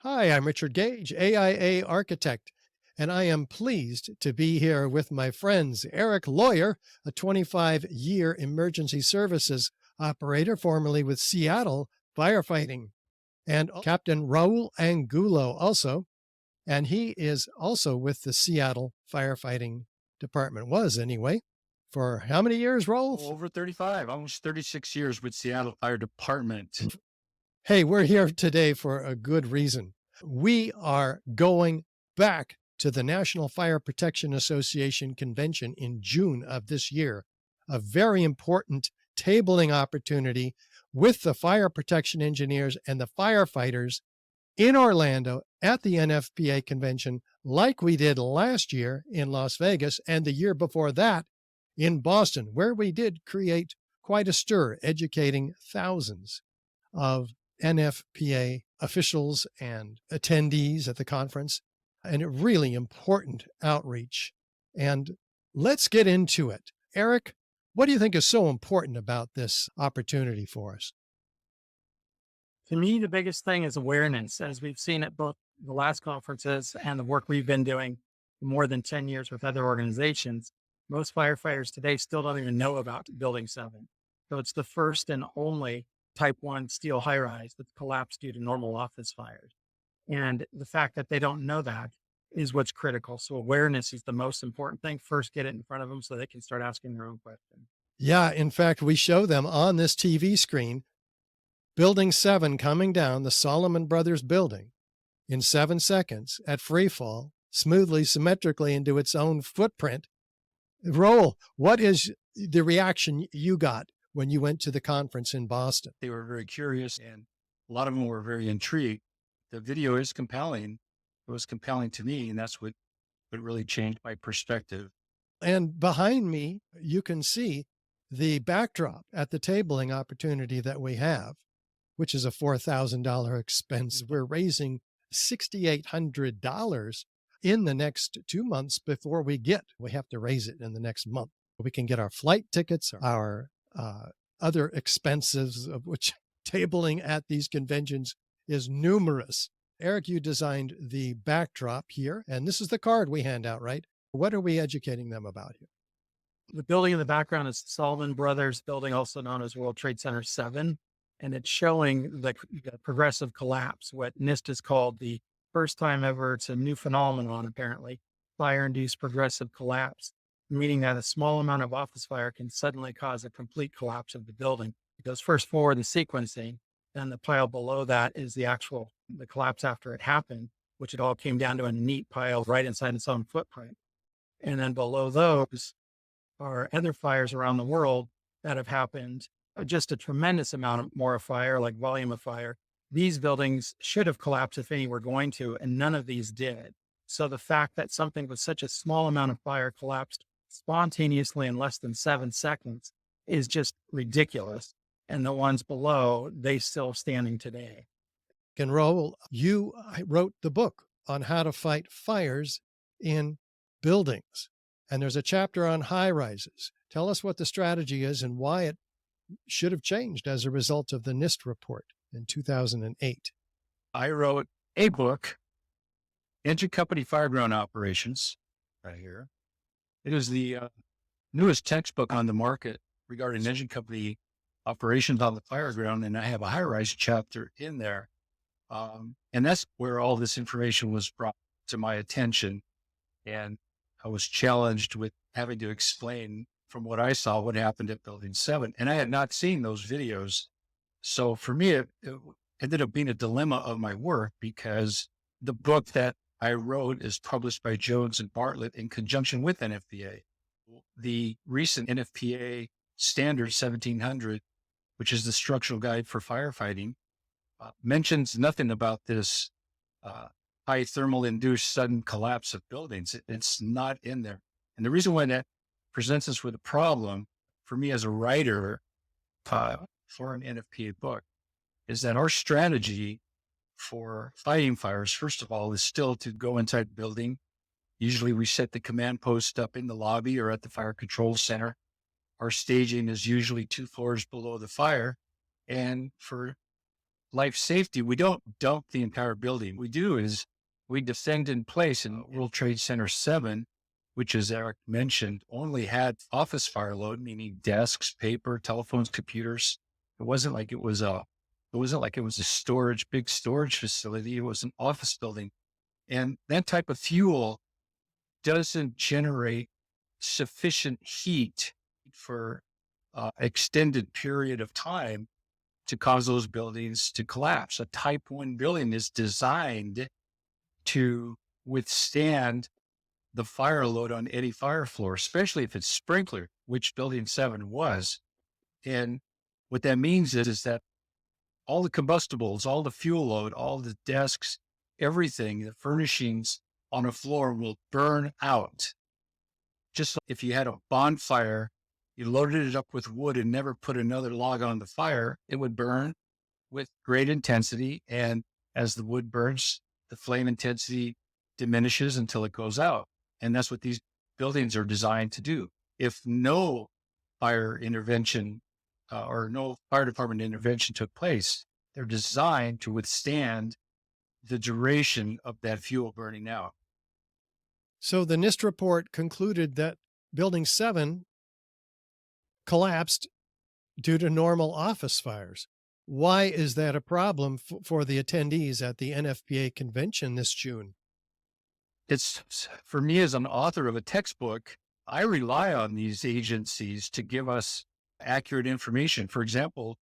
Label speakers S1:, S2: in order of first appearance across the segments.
S1: Hi, I'm Richard Gage, AIA architect, and I am pleased to be here with my friends Eric Lawyer, a 25-year emergency services operator, formerly with Seattle Firefighting, and Captain Raul Angulo also, and he is also with the Seattle Firefighting Department, was anyway, for how many years, Raul?
S2: Over 35, almost 36 years with Seattle Fire Department.
S1: Hey, we're here today for a good reason. We are going back to the National Fire Protection Association convention in June of this year, a very important tabling opportunity with the fire protection engineers and the firefighters in Orlando at the NFPA convention, like we did last year in Las Vegas and the year before that in Boston, where we did create quite a stir, educating thousands of NFPA officials and attendees at the conference, and a really important outreach. And let's get into it. Eric, what do you think is so important about this opportunity for us?
S3: To me, the biggest thing is awareness, as we've seen at both the last conferences and the work we've been doing for more than 10 years with other organizations. Most firefighters today still don't even know about Building 7. So it's the first and only type 1 steel high rise that's collapsed due to normal office fires. And the fact that they don't know that is what's critical. So awareness is the most important thing. First, get it in front of them so they can start asking their own questions.
S1: Yeah, in fact, we show them on this TV screen Building 7 coming down the Solomon Brothers building in 7 seconds at free fall, smoothly, symmetrically into its own footprint. Raul, what is the reaction you got when you went to the conference in Boston?
S2: They were very curious and a lot of them were very intrigued. The video is compelling. It was compelling to me, and that's what really changed my perspective.
S1: And behind me, you can see the backdrop at the tabling opportunity that we have, which is a $4,000 expense. We're raising $6,800 in the next 2 months before we have to raise it in the next month. We can get our flight tickets, our other expenses, of which tabling at these conventions is numerous. Eric, you designed the backdrop here, and this is the card we hand out, right? What are we educating them about here?
S3: The building in the background is Solomon Brothers building, also known as World Trade Center 7. And it's showing the progressive collapse, what NIST has called the first time ever. It's a new phenomenon, apparently, fire-induced progressive collapse, meaning that a small amount of office fire can suddenly cause a complete collapse of the building. It goes first forward the sequencing, then the pile below that is the collapse after it happened, which it all came down to a neat pile right inside its own footprint. And then below those are other fires around the world that have happened, just a tremendous amount more of fire, like volume of fire. These buildings should have collapsed if any were going to, and none of these did. So the fact that something with such a small amount of fire collapsed spontaneously in less than 7 seconds is just ridiculous. And the ones below, they still standing today.
S1: And Raul, you wrote the book on how to fight fires in buildings. And there's a chapter on high rises. Tell us what the strategy is and why it should have changed as a result of the NIST report in 2008.
S2: I wrote a book, Engine Company Fireground Operations, right here. It is the newest textbook on the market regarding engine company operations on the fireground, and I have a high-rise chapter in there. And that's where all this information was brought to my attention. And I was challenged with having to explain from what I saw what happened at Building 7. And I had not seen those videos. So for me, it ended up being a dilemma of my work because the book that I wrote is published by Jones and Bartlett in conjunction with NFPA. The recent NFPA standard 1700, which is the structural guide for firefighting, mentions nothing about this high thermal induced sudden collapse of buildings. It's not in there. And the reason why that presents us with a problem for me as a writer for an NFPA book is that our strategy for fighting fires, first of all, is still to go inside the building. Usually we set the command post up in the lobby or at the fire control center. Our staging is usually 2 floors below the fire. And for life safety, we don't dump the entire building. We do is we defend in place. In World Trade Center 7, which, as Eric mentioned, only had office fire load, meaning desks, paper, telephones, computers. It wasn't like it was a big storage facility. It was an office building. And that type of fuel doesn't generate sufficient heat for extended period of time to cause those buildings to collapse. A type 1 building is designed to withstand the fire load on any fire floor, especially if it's sprinkler, which building 7 was. And what that means is that all the combustibles, all the fuel load, all the desks, everything, the furnishings on a floor will burn out. Just like if you had a bonfire, you loaded it up with wood and never put another log on the fire, it would burn with great intensity. And as the wood burns, the flame intensity diminishes until it goes out. And that's what these buildings are designed to do. If no fire intervention or no fire department intervention took place, they're designed to withstand the duration of that fuel burning out.
S1: So the NIST report concluded that Building 7 collapsed due to normal office fires. Why is that a problem for the attendees at the NFPA convention this June?
S2: It's, for me as an author of a textbook, I rely on these agencies to give us accurate information. For example,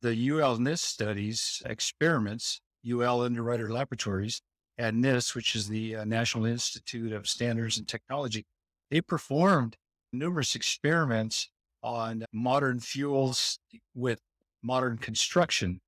S2: the UL NIST studies, experiments, UL Underwriter Laboratories, and NIST, which is the National Institute of Standards and Technology, they performed numerous experiments on modern fuels with modern construction.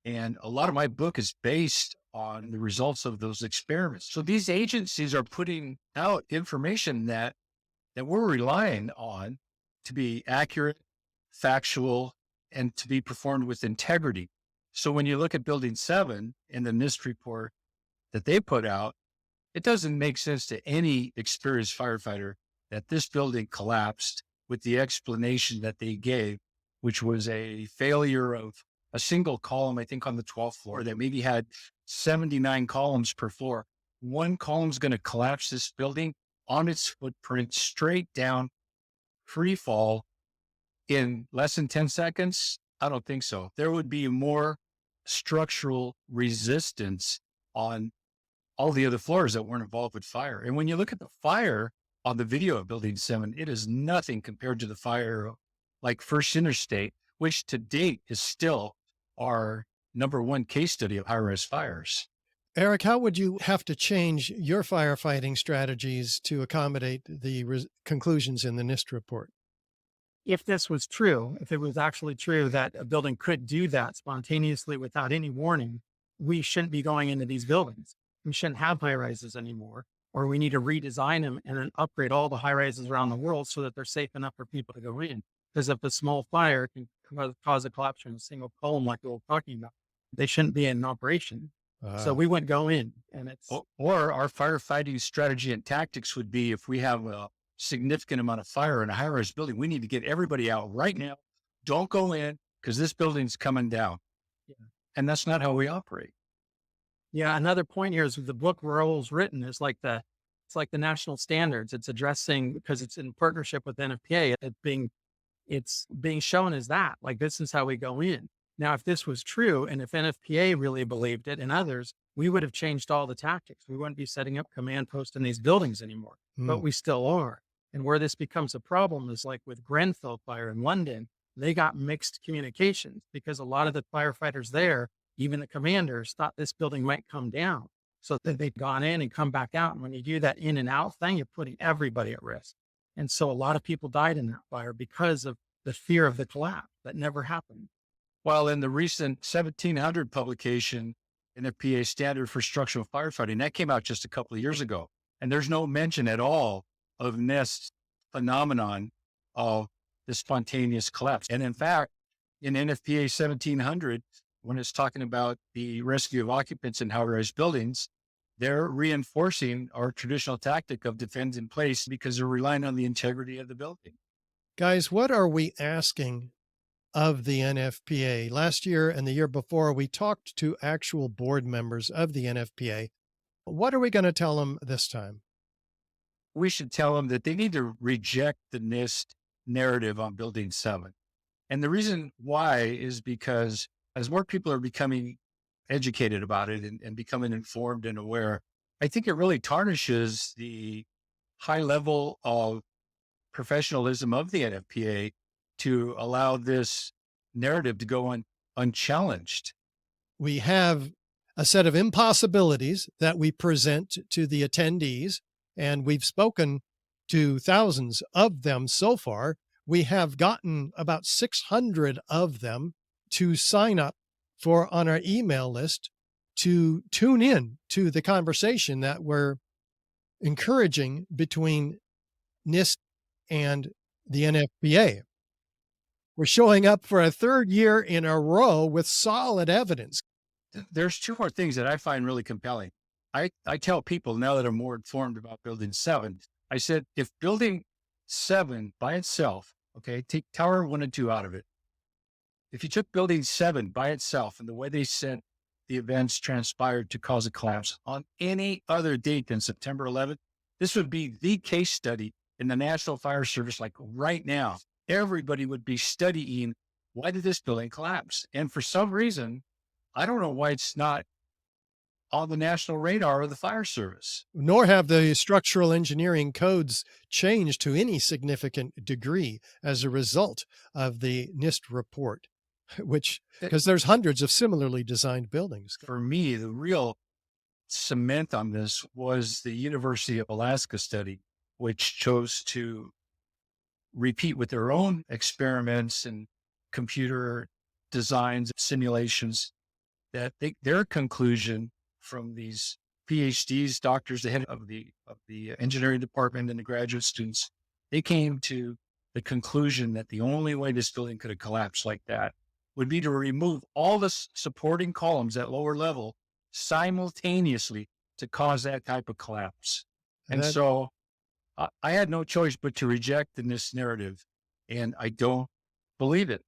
S2: And a lot of my book is based on the results of those experiments. So these agencies are putting out information that we're relying on to be accurate, factual, and to be performed with integrity. So when you look at Building 7 in the NIST report that they put out, it doesn't make sense to any experienced firefighter that this building collapsed with the explanation that they gave, which was a failure of a single column, I think on the 12th floor, that maybe had 79 columns per floor. One column's going to collapse this building on its footprint, straight down, free fall in less than 10 seconds. I don't think so. There would be more structural resistance on all the other floors that weren't involved with fire. And when you look at the fire on the video of Building 7, it is nothing compared to the fire like First Interstate, which to date is still our #1 case study of high-rise fires.
S1: Eric, how would you have to change your firefighting strategies to accommodate the conclusions in the NIST report?
S3: If this was true, if it was actually true that a building could do that spontaneously without any warning, we shouldn't be going into these buildings. We shouldn't have high rises anymore, or we need to redesign them and then upgrade all the high rises around the world so that they're safe enough for people to go in. Because if a small fire can cause a collapse in a single column like we were talking about, they shouldn't be in operation. So we wouldn't go in. And it's
S2: or our firefighting strategy and tactics would be, if we have a significant amount of fire in a high-rise building, we need to get everybody out right now. Don't go in because this building's coming down.
S3: Yeah.
S2: And that's not how we operate.
S3: Yeah. Another point here is the book Raul's written is like it's like the national standards. It's addressing, because it's in partnership with NFPA, it's being shown as that, like, this is how we go in. Now, if this was true, and if NFPA really believed it and others, we would have changed all the tactics. We wouldn't be setting up command posts in these buildings anymore, but we still are. And where this becomes a problem is like with Grenfell Fire in London, they got mixed communications because a lot of the firefighters there, even the commanders, thought this building might come down. So that they'd gone in and come back out. And when you do that in and out thing, you're putting everybody at risk. And so a lot of people died in that fire because of the fear of the collapse that never happened.
S2: Well, in the recent 1700 publication, NFPA Standard for Structural Firefighting, that came out just a couple of years ago. And there's no mention at all of NIST phenomenon of the spontaneous collapse. And in fact, in NFPA 1700, when it's talking about the rescue of occupants in high-rise buildings, they're reinforcing our traditional tactic of defend in place because they're relying on the integrity of the building.
S1: Guys, what are we asking of the NFPA. Last year and the year before, we talked to actual board members of the NFPA. What are we going to tell them this time?
S2: We should tell them that they need to reject the NIST narrative on Building 7. And the reason why is because as more people are becoming educated about it and becoming informed and aware, I think it really tarnishes the high level of professionalism of the NFPA to allow this narrative to go unchallenged.
S1: We have a set of impossibilities that we present to the attendees, and we've spoken to thousands of them so far. We have gotten about 600 of them to sign up on our email list to tune in to the conversation that we're encouraging between NIST and the NFPA. We're showing up for a third year in a row with solid evidence.
S2: There's two more things that I find really compelling. I tell people now that I'm more informed about Building 7, I said, if Building 7 by itself, okay, take Tower 1 and 2 out of it. If you took Building 7 by itself and the way they said the events transpired to cause a collapse on any other date than September 11th, this would be the case study in the National Fire Service. Like right now, everybody would be studying, why did this building collapse? And for some reason, I don't know why it's not on the national radar of the fire service.
S1: Nor have the structural engineering codes changed to any significant degree as a result of the NIST report, because there's hundreds of similarly designed buildings.
S2: For me, the real cement on this was the University of Alaska study, which chose to repeat with their own experiments and computer designs, simulations, that their conclusion from these PhDs, doctors, the head of the engineering department and the graduate students, they came to the conclusion that the only way this building could have collapsed like that would be to remove all the supporting columns at lower level simultaneously to cause that type of collapse. And so I had no choice but to reject this narrative, and I don't believe it.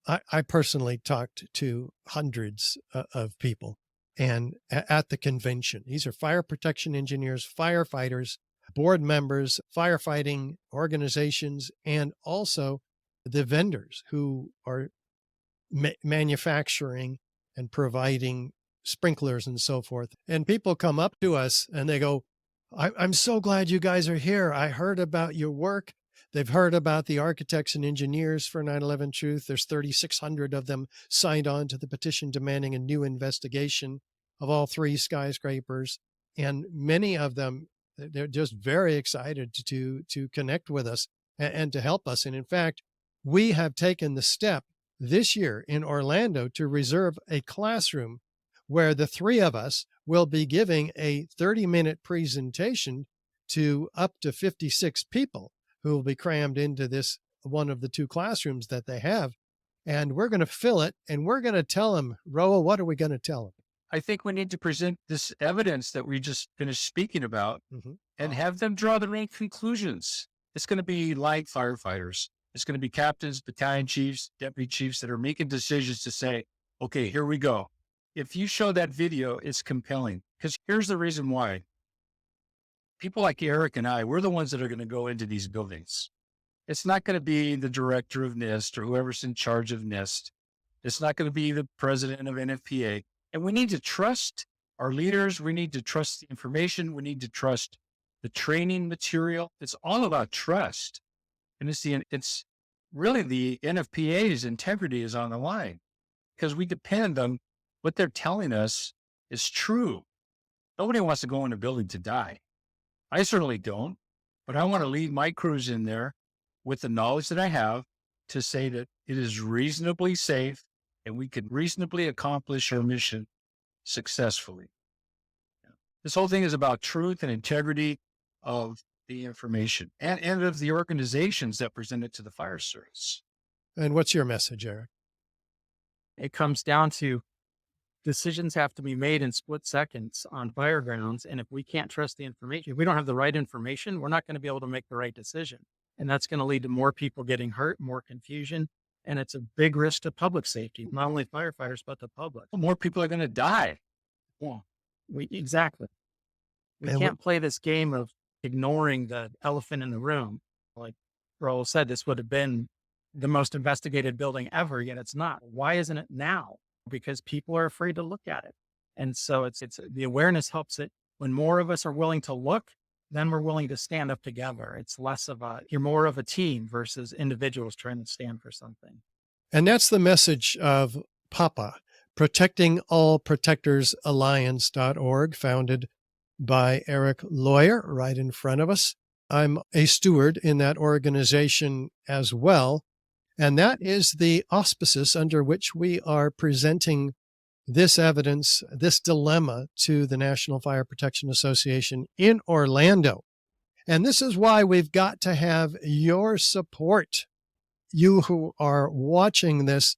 S1: I personally talked to hundreds of people and at the convention. These are fire protection engineers, firefighters, board members, firefighting organizations, and also the vendors who are manufacturing and providing sprinklers and so forth. And people come up to us and they go, I'm so glad you guys are here. I heard about your work. They've heard about the architects and engineers for 9/11 Truth. There's 3,600 of them signed on to the petition demanding a new investigation of all 3 skyscrapers. And many of them, they're just very excited to connect with us and to help us. And in fact, we have taken the step this year in Orlando to reserve a classroom where the 3 of us will be giving a 30-minute presentation to up to 56 people who will be crammed into this one of the 2 classrooms that they have. And we're going to fill it, and we're going to tell them, Raul, what are we going to tell them?
S2: I think we need to present this evidence that we just finished speaking about and have them draw their own conclusions. It's going to be like firefighters. It's going to be captains, battalion chiefs, deputy chiefs that are making decisions to say, okay, here we go. If you show that video, it's compelling, because here's the reason why. People like Erik and I, we're the ones that are going to go into these buildings. It's not going to be the director of NIST or whoever's in charge of NIST. It's not going to be the president of NFPA. And we need to trust our leaders. We need to trust the information. We need to trust the training material. It's all about trust. And it's really the NFPA's integrity is on the line, because we depend on what they're telling us is true. Nobody wants to go in a building to die. I certainly don't, but I want to lead my crews in there with the knowledge that I have to say that it is reasonably safe and we can reasonably accomplish our mission successfully. This whole thing is about truth and integrity of the information and of the organizations that present it to the fire service.
S1: And what's your message, Erik?
S3: It comes down to decisions have to be made in split seconds on fire grounds. And if we can't trust the information, if we don't have the right information, we're not going to be able to make the right decision. And that's going to lead to more people getting hurt, more confusion, And it's a big risk to public safety, not only firefighters, but the public.
S2: More people are going to die.
S3: Yeah, exactly. We
S1: And
S3: can't play this game of ignoring the elephant in the room. Like Raul said, this would have been the most investigated building ever, yet it's not. Why isn't it now? Because people are afraid to look at it. And so it's the awareness helps it. When more of us are willing to look, then we're willing to stand up together. It's less of you're more of a team versus individuals trying to stand for something.
S1: And that's the message of PAPA, Protecting All Protectors Alliance.org, founded by Erik Lawyer right in front of us. I'm a steward in that organization as well. And that is the auspices under which we are presenting this evidence, this dilemma to the National Fire Protection Association in Orlando. And this is why we've got to have your support. You who are watching this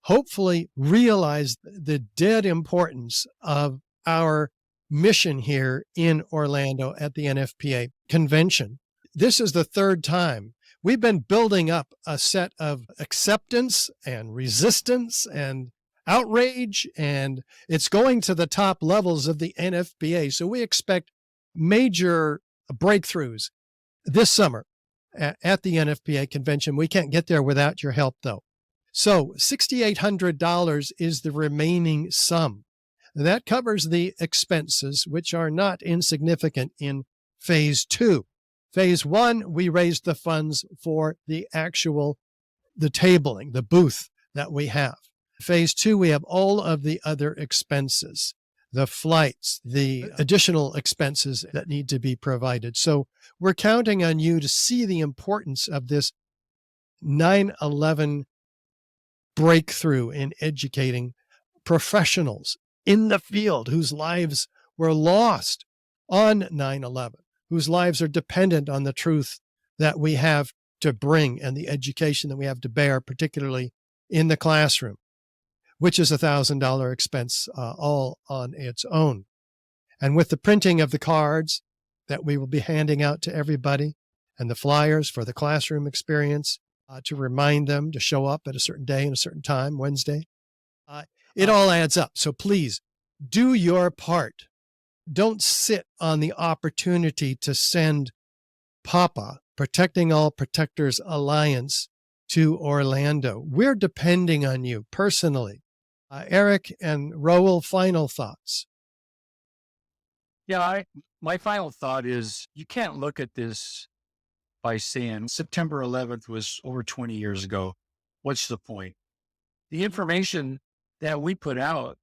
S1: hopefully realize the dead importance of our mission here in Orlando at the NFPA convention. This is the third time. We've been building up a set of acceptance and resistance and outrage, and it's going to the top levels of the NFPA. So we expect major breakthroughs this summer at the NFPA convention. We can't get there without your help, though. So $6,800 is the remaining sum. That covers the expenses, which are not insignificant in phase 2. Phase 1, we raised the funds for the tabling, the booth that we have. Phase 2, we have all of the other expenses, the flights, the additional expenses that need to be provided. So we're counting on you to see the importance of this 9/11 breakthrough in educating professionals in the field whose lives were lost on 9/11, whose lives are dependent on the truth that we have to bring and the education that we have to bear, particularly in the classroom, which is $1,000 expense all on its own. And with the printing of the cards that we will be handing out to everybody and the flyers for the classroom experience to remind them to show up at a certain day and a certain time, Wednesday, it all adds up. So please do your part. Don't sit on the opportunity to send PAPA, Protecting All Protectors Alliance, to Orlando. We're depending on you personally. Erik and Raul, final thoughts.
S2: Yeah, my final thought is you can't look at this by saying September 11th was over 20 years ago. What's the point? The information that we put out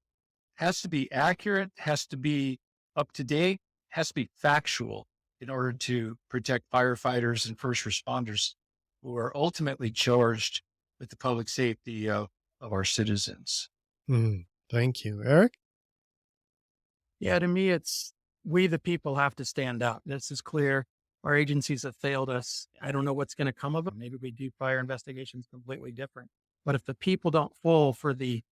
S2: has to be accurate, has to be up to date, has to be factual in order to protect firefighters and first responders who are ultimately charged with the public safety of our citizens.
S1: Thank you. Erik?
S3: Yeah, to me, it's we, the people, have to stand up. This is clear. Our agencies have failed us. I don't know what's going to come of it. Maybe we do fire investigations completely different. But if the people don't fall for the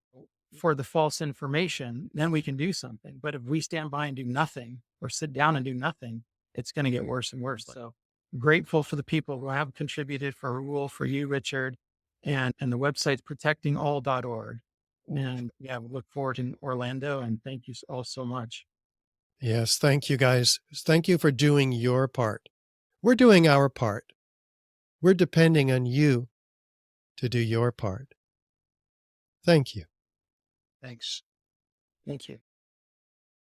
S3: false information, then we can do something. But if we stand by and do nothing or sit down and do nothing, it's going to get worse and worse. So grateful for the people who have contributed, for Raul, for you, Richard, and the website's protectingall.org. And yeah, we look forward to Orlando, and thank you all so much.
S1: Yes, thank you guys. Thank you for doing your part. We're doing our part. We're depending on you to do your part. Thank you.
S2: Thanks.
S3: Thank you.